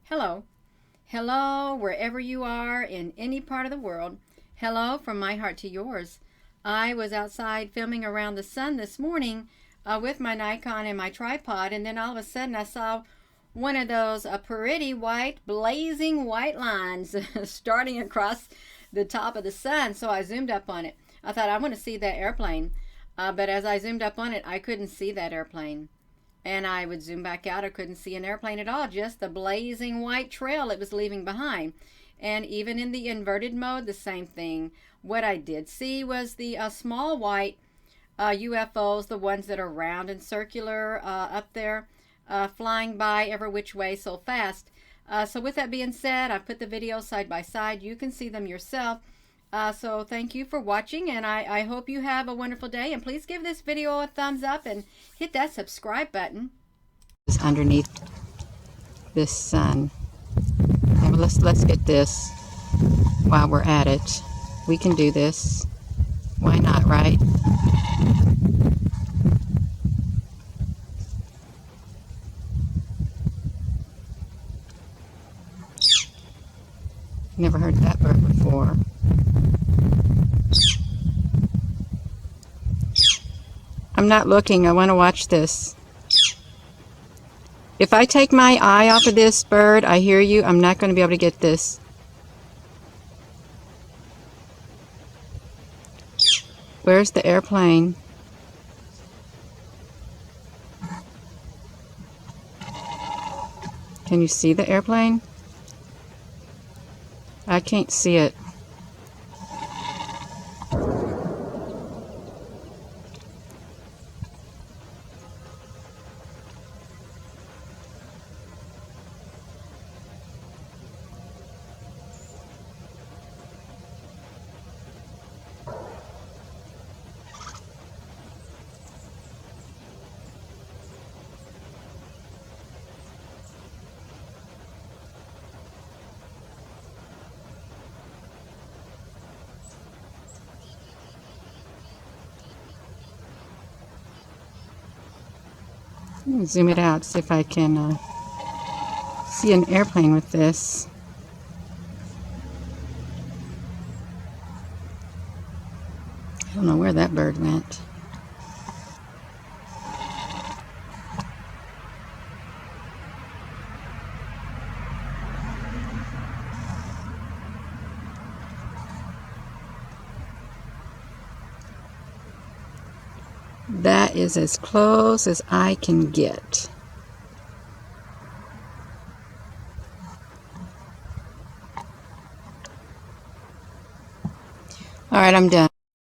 Hello. Hello, wherever you are in any part of the world. Hello from my heart to yours. I was outside filming around the sun this morning with my Nikon and my tripod, and then all of a sudden I saw one of those pretty white, blazing white lines starting across the top of the sun. So I zoomed up on it. I thought, I want to see that airplane. But as I zoomed up on it, I couldn't see that airplane. And I would zoom back out. I couldn't see an airplane at all, just the blazing white trail it was leaving behind. And even in the inverted mode, the same thing. What I did see was the small white UFOs, the ones that are round and circular up there, flying by every which way so fast. So with that being said, I've put the videos side by side. You can see them yourself. So thank you for watching, and I hope you have a wonderful day. And please give this video a thumbs up and hit that subscribe button. Underneath this sun. And let's get this while we're at it. We can do this. Why not, right? Never heard that bird before. I'm not looking. I want to watch this. If I take my eye off of this bird, I hear you. I'm not going to be able to get this. Where's the airplane? Can you see the airplane? I can't see it. Let me zoom it out, see if I can see an airplane with this. I don't know where that bird went. That is as close as I can get. All right, I'm done.